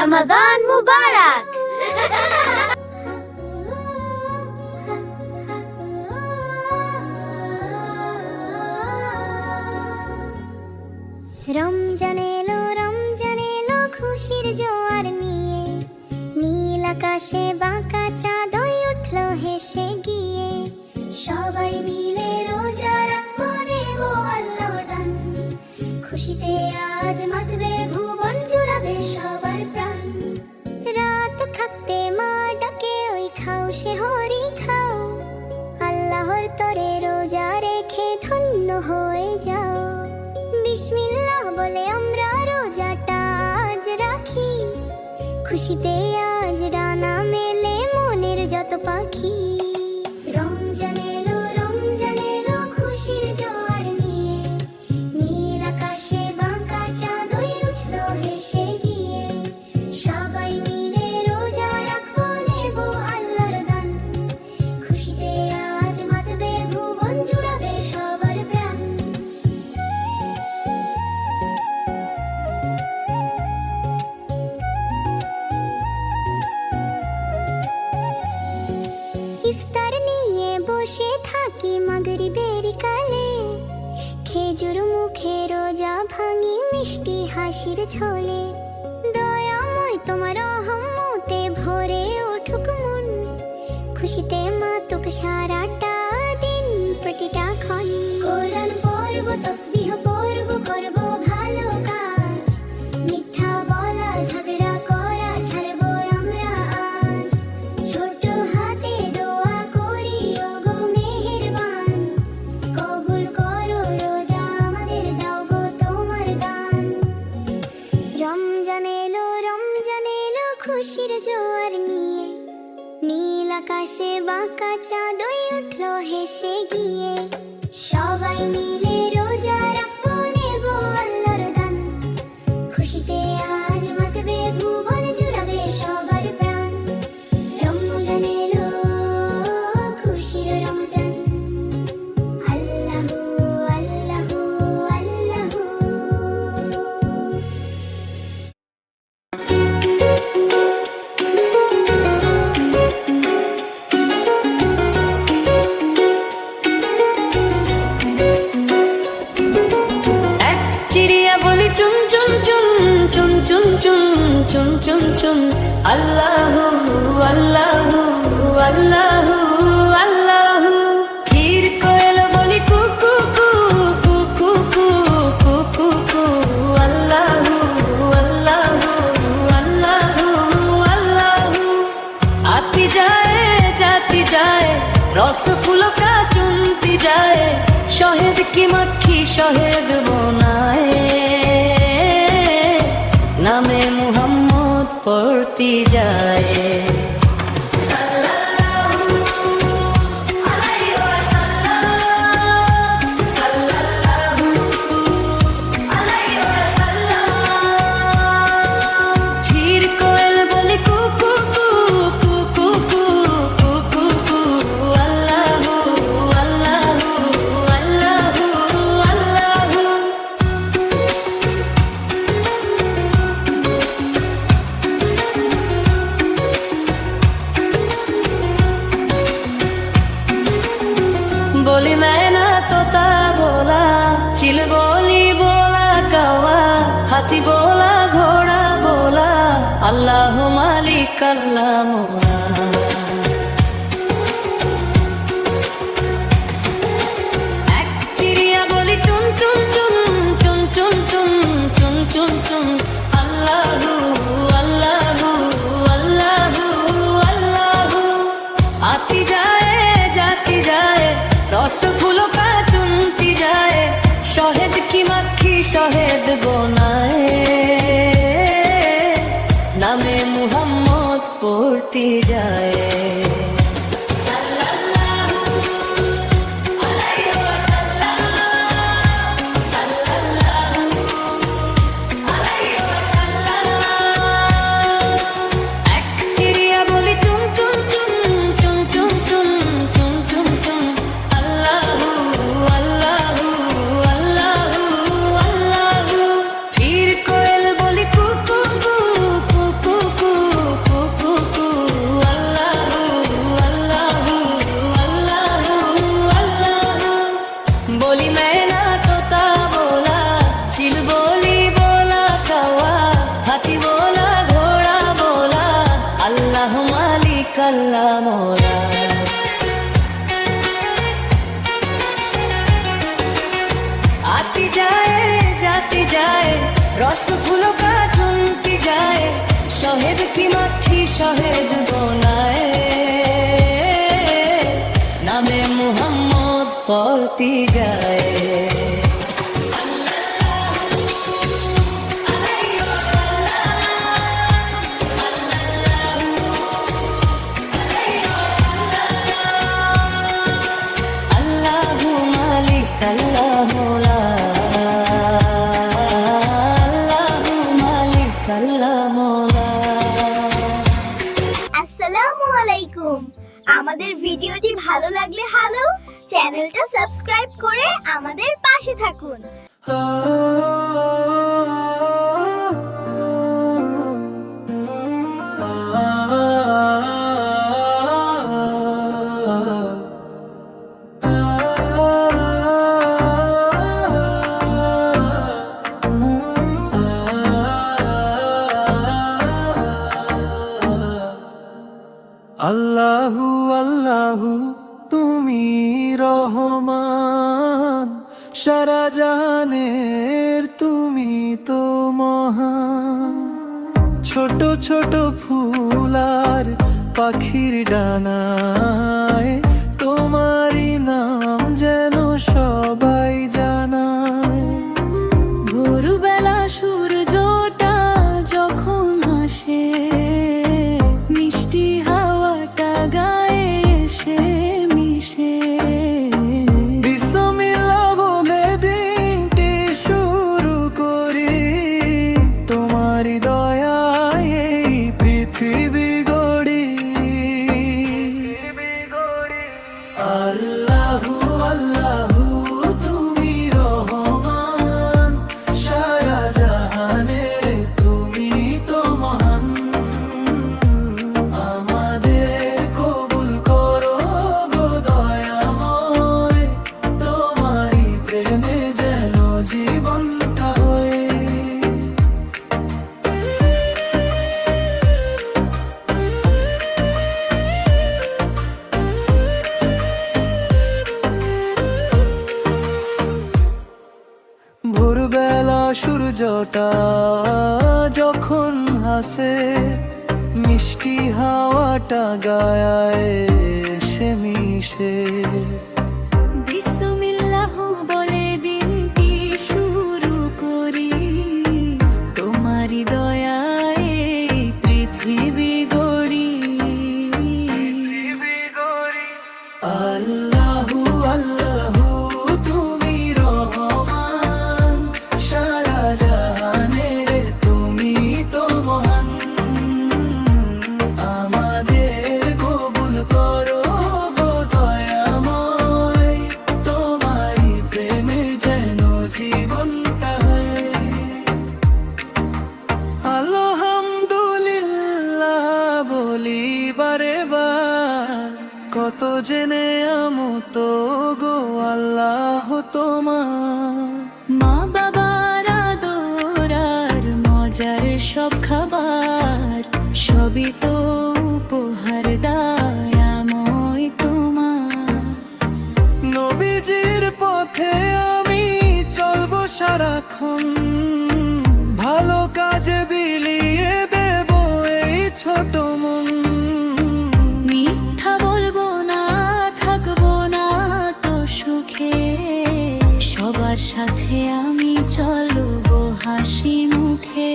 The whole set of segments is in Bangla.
রমাদান মুবারক। রমজান এলো খুশির জোয়ার নিয়ে, নীল আকাশে বাঁকা চাঁদ উঠল হেসে গিয়ে। সবাই মিলে রোজা রাখবো, নেব আল্লাহর দান, খুশিতে আজ মাতবে ভুবন, জুড়াবে সবার প্রাণ। রাত থাকতে মা ডাকে, ওই খাও সে হরি খাও, আল্লাহর তরে রোজা রেখে ধন্য হয়ে যাও। বিসমিল্লাহ বলে আমরা রোজাটা আজ রাখি, খুশিতে আজ ডানা মেলে মনের যত পাখি। রমজান এলো খুশির জোয়ার নিয়ে, নীল আকাশে বাঁকা চাঁদ উঠল হেসে গিয়ে। সবাই মিলে রোজা রাখবো, নেব আল্লাহর দান, খুশিতে আজ মাতবে ভুবন, জুড়াবে সবার প্রাণ। ইফতার নিয়ে বসে থাকি মাগরিবের কালে, খেজুর মুখে রোজা ভাঙি মিষ্টি হাসির ছোলে। দয়াময় তোমার রহমতে ভরে উঠুক মন, খুশিতে মাতুক সারাটা দিন প্রতিটা ক্ষণ। কোরআন পড়ব, তাসবিহ পড়ব, করব ভালো কাজ, মিথ্যা বলা ঝগড়া করা ছাড়বো আমরা আজ। ছোট হাতে দোয়া করি, ওগো মেহেরবান, কবুল করো রোজা আমাদের, দাও গো তোমার দান। রমজান এলো খুশির জোয়ার নিয়ে, নীল আকাশে বাঁকা চাঁদ উঠল হেসে গিয়ে। সবাই মিলে রোজা রাখবো, নেব আল্লাহর দান, খুশিতে আজ মাতবে ভুবন, জুড়াবে সবার প্রাণ। রমজান এলো খুশির রমজান, আল্লাহু আল্লাহু আল্লাহু। এক চিড়িয়া বলি চুন চুন চুন চুন চুন চুন চুন চুন চুন, আল্লাহু আল্লাহু আল্লাহু আল্লাহু। ক্ষীর কোয়েল বলি কু কু কু কু কু কু কু কু কু, আল্লাহু আল্লাহু আল্লাহু আল্লাহু। আতি যায় জাতি যায়, রস ফুলকা চুনতি যায়, শহেদ কি মাখি শহেদ বোনায়, নামে মুহাম্মদ পড়তি যায়। ক্ষীর কোয়েল বলি কু কু কু কু কু কু কু কু কু, আল্লাহু আল্লাহু আল্লাহু আল্লাহু। बोली मैना तोता बोला, चिल बोली बोला कौवा, हाथी बोला घोड़ा बोला, अल्लाह मालिक अल्लाह मौला। एक चिड़िया बोली चुन चुन चुन चुन चुन चुन चुन चुन चुन, अल्लाहू अल्लाहू अल्लाहू अल्लाहू। आती जाए जाती जाए, रस ফুলকা চুনতি যায়, শহেদ কি মাখি শহেদ বোনায়, নামে মুহাম্মদ পড়তি যায়। এক চিড়িয়া বলি চুন চুন চুন চুন চুন চুন চুন চুন চুন, আল্লাহু আল্লাহু আল্লাহু আল্লাহু। ফির কোয়েল বলি কু কু কু কু কু আল্লাহ মোলা। आती जाए जाती जाए रस फूलों का चुनती जाए शहद की मक्खी शहद बनाए नामे मुहम्मद पढ़ती जाए আসসালামু আলাইকুম। আমাদের ভিডিওটি ভালো লাগলে চ্যানেলটা সাবস্ক্রাইব করে আমাদের পাশে থাকুন। আল্লাহু আল্লাহু তুমি রহমান সারা জাহানের তুমি তো মহান ছোট ছোট ফুলার পাখির ডানায় তোমারই নাম যেন সবাই জানায় ভোরবেলা সূর্যটা যখন হাসে মিষ্টি হাওয়াটা গায়ে এসে মিশে বিসমিল্লাহ বলে দিনটি শুরু করি তোমার দয়ায় এই পৃথিবী গড়ি আল্লাহু আল্লাহু তুমি রহমান সারা জাহানের তুমি তো মহান আমাদের কবুল করো গো দয়াময় তোমারই প্রেমে যেন জীবনটা হয় ভোরবেলা সূর্যটা যখন হাসে মিষ্টি হাওয়াটা গায়ে এসে মিশে বিসমিল্লাহ বলে দিনটি শুরু করি তোমারই দয়ায় এই পৃথিবী গড়ি আল্লাহু আল্লাহু তুমি রহমান সারা জাহানের তুমি তো মহান আমাদের কবুল করো গো দয়াময় তোমারই প্রেমে যেন জীবনটা হয় আলহামদুলিল্লাহ বলি বারে বার কত জেনে আমত গো আল্লাহ তোমার মা বাবার আদর আর মজার সব খাবার সবই তো উপহার দয়াময় তোমার নবীজির পথে আমি চলবো সারাক্ষণ ভালো কাজে বিলিয়ে দেব এই ছোট মন মিথ্যা বলবো না থাকবো না তো সুখে সবার সাথে আমি চলবো হাসি মুখে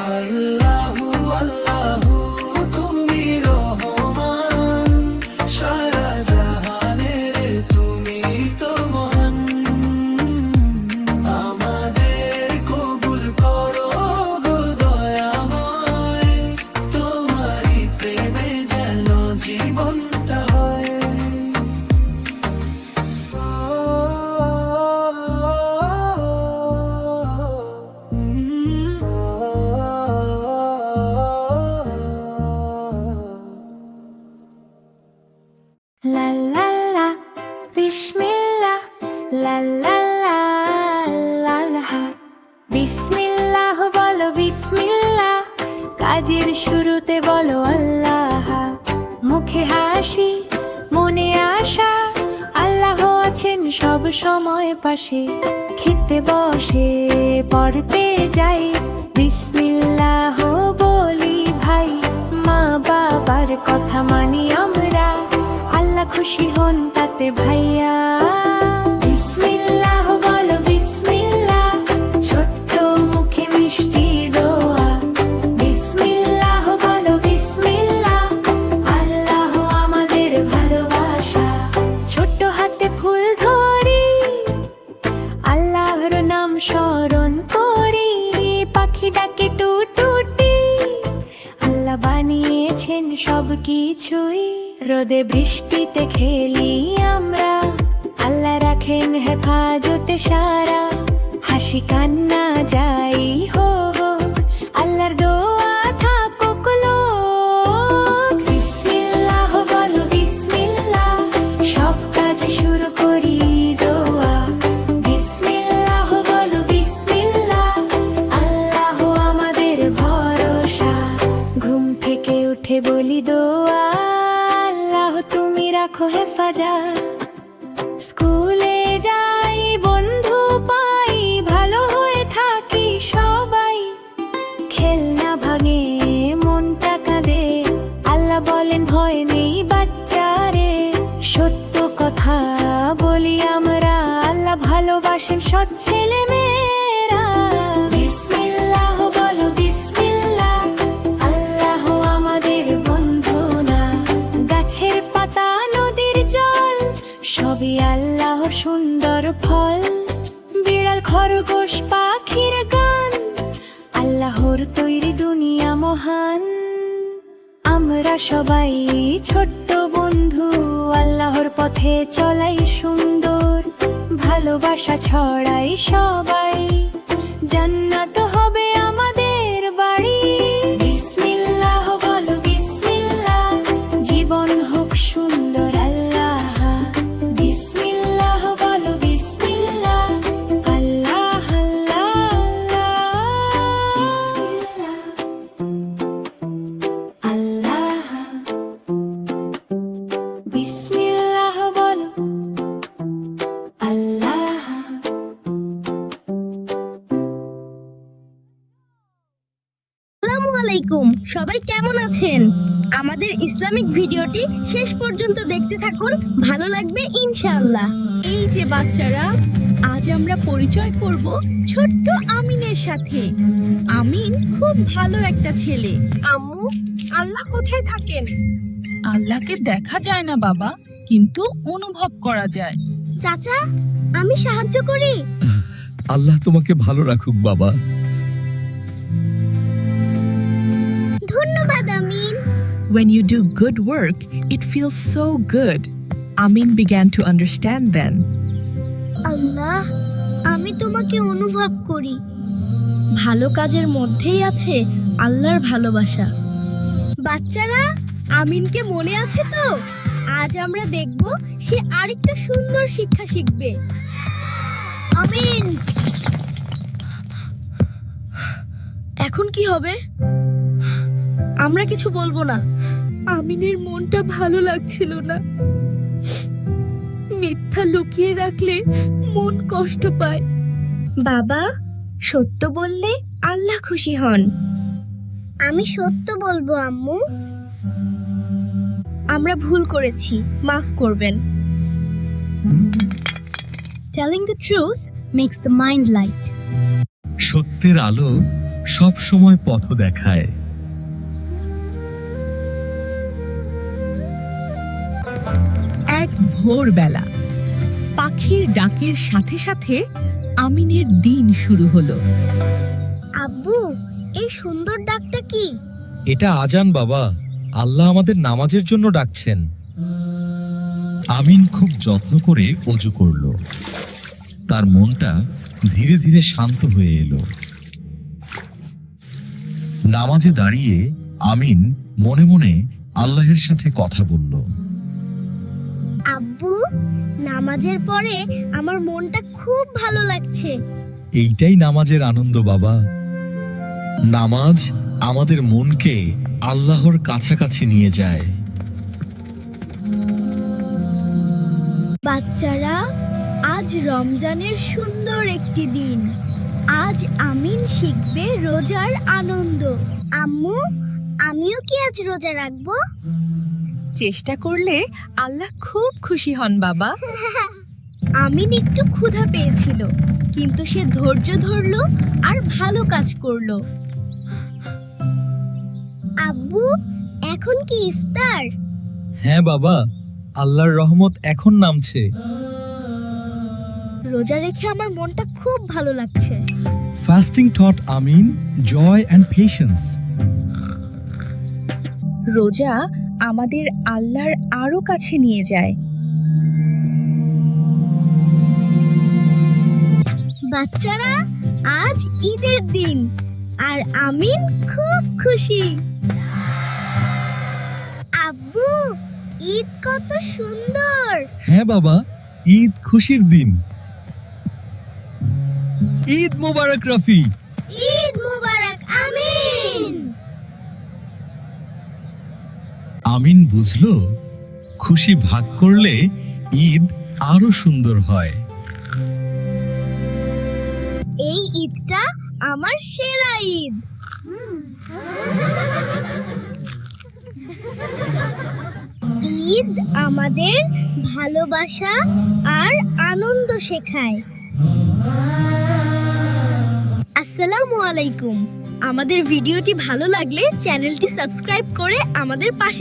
আল্লাহু আল্লাহু তুমি রহমান সারা জাহানের তুমি তো মহান আমাদের কবুল করো গো দয়াময় তোমারই প্রেমে যেন জীবনটা হয় লা লা লা বিসমিল্লাহ লা লা লা লা লা বিসমিল্লাহ বলো বিসমিল্লাহ কাজের শুরুতে বলো আল্লাহ, মুখে হাসি মনে আশা, আল্লাহ আছেন সব সময় পাশে। খেতে বসে পড়তে যাই, বিসমিল্লাহ বলি ভাই। মা বাবার কথা মানি আমরা, আল্লাহ খুশি হন তাতে ভাইয়া। বিসমিল্লাহ বলো বিসমিল্লাহ, ছোট্ট মুখে মিষ্টি দোয়া। বিসমিল্লাহ বলো বিসমিল্লাহ, আল্লাহ আমাদের ভালোবাসা। ছোট্ট হাতে ফুল ধরি, আল্লাহর নাম স্মরণ করি। পাখি ডাকে টুটুটি, আল্লাহ বানিয়েছেন সব কিছুই। রোদে বৃষ্টিতে খেলি আমরা, আল্লাহ রাখেন হেফাজতে সারা। হাসি কান্না যাই হোক, আল্লাহর দোয়া থাকুক লোক। বিসমিল্লাহ বলো বিসমিল্লাহ, সব কাজ শুরু করি দোয়া। বিসমিল্লাহ বলো বিসমিল্লাহ, আল্লাহ আমাদের ভরসা। ঘুম থেকে উঠে বলি দোয়া, আল্লাহ তুমি রাখো হেফাজত। স্কুলে যাই বন্ধু পাই, ভালো হয়ে থাকি সবাই। খেলনা ভাঙে মনটা কাঁদে, আল্লাহ বলেন ভয় নেই বাচ্চারে। সত্য কথা বলি আমরা, আল্লাহ ভালোবাসেন সৎ ছেলে মেয়েরা। বিসমিল্লাহ বলো বিসমিল্লাহ, আল্লাহ আমাদের বন্ধু না। গাছের পাতা নদীর জল, সবই আল্লাহর সুন্দর ফল। বিড়াল খরগোশ পাখির গান, আল্লাহর তৈরি দুনিয়া মহান। আমরা সবাই ছোট্ট বন্ধু, আল্লাহর পথে চলাই সুন্দর। ভালোবাসা ছড়াই সবাই, জান্নাত হবে আমাদের বাড়ি। বিসমিল্লাহ বলো বিসমিল্লাহ, জীবন হোক সুন্দর আল্লাহ। বিসমিল্লাহ বলো বিসমিল্লাহ, আল্লাহ আল্লাহ বিসমিল্লাহ, আল্লাহ। বিসমিল্লাহ বলো আল্লাহ। আসসালামু আলাইকুম, সবাই কেমন আছেন? আমাদের ইসলামিক ভিডিওটি শেষ পর্যন্ত দেখতে থাকুন, ভালো লাগবে ইনশাআল্লাহ। এই যে বাচ্চারা, আজ আমরা পরিচয় করব ছোট্ট আমিনের সাথে। আমিন খুব ভালো একটা ছেলে। আম্মু, আল্লাহ কোথায় থাকেন? আল্লাহকে দেখা যায় না বাবা, কিন্তু অনুভব করা যায়। চাচা, আমি সাহায্য করি। আল্লাহ তোমাকে ভালো রাখুক বাবা। ধন্যবাদ আমিন। When you do good work, it feels so good. Amin began to understand then. আল্লাহ, আমি তোমাকে অনুভব করি। ভালো কাজের মধ্যেই আছে আল্লাহর ভালোবাসা। বাচ্চারা, আমিনকে মনে আছে তো? আজ আমরা দেখব সে আরেকটা সুন্দর শিক্ষা শিখবে। আমিন, এখন কি হবে? আমরা কিছু বলবো না। আমিনের মনটা ভালো লাগছিল না। মিথ্যা লুকিয়ে রাখলে মন কষ্ট পায়। বাবা, সত্য বললে আল্লাহ খুশি হন। আমি সত্য বলবো আম্মু। আমরা ভুল করেছি, মাফ করবেন। Telling the truth makes the mind light. সত্যের আলো সব সময় পথ দেখায়। এক ভোরবেলা পাখির ডাকের সাথে সাথে আমিনের দিন শুরু হলো। আব্বু, এই সুন্দর ডাকটা কি? এটা আজান বাবা, আল্লাহ আমাদের নামাজের জন্য ডাকছেন। আমিন খুব যত্ন করে ওযু করল। তার মনটা ধীরে ধীরে শান্ত হয়ে এলো। নামাজে দাঁড়িয়ে আমিন মনে মনে আল্লাহের সাথে কথা বলল। আব্বু, নামাজের পরে আমার মনটা খুব ভালো লাগছে। এইটাই নামাজের আনন্দ বাবা। নামাজ আমাদের মনকে আল্লাহর কাছাকাছি নিয়ে যায়। বাচ্চারা, আজ রমজানের সুন্দর একটি দিন। আজ আমিন শিখবে রোজার আনন্দ। আম্মু, আমিও কি আজ রোজা রাখবো? চেষ্টা করলে আল্লাহ খুব খুশি হন বাবা। আমিন একটু ক্ষুধা পেয়েছিল, কিন্তু সে ধৈর্য ধরলো আর ভালো কাজ করলো। আব্বু, এখন কি ইফতার? হ্যাঁ বাবা, আল্লাহর রহমত এখন নামছে। রোজা রেখে আমার মনটা খুব ভালো লাগছে। Fasting taught Amin joy and patience. রোজা আমাদের আল্লাহর আরো কাছে নিয়ে যায়। বাচ্চারা, আজ ঈদের দিন আর আমিন খুব খুশি। আব্বু, ঈদ কত সুন্দর। হ্যাঁ বাবা, ঈদ খুশির দিন। ঈদ মোবারক রফি। ঈদ মোবারক আমিন। আমিন বুঝলো খুশি ভাগ করলে ঈদ আরো সুন্দর হয়। এই ঈদটা আমার সেরা ঈদ। ঈদ আমাদের ভালোবাসা আর আনন্দ শেখায়। আসসালামু আলাইকুম। আমাদের ভিডিওটি ভালো লাগলে চ্যানেলটি সাবস্ক্রাইব করে আমাদের পাশে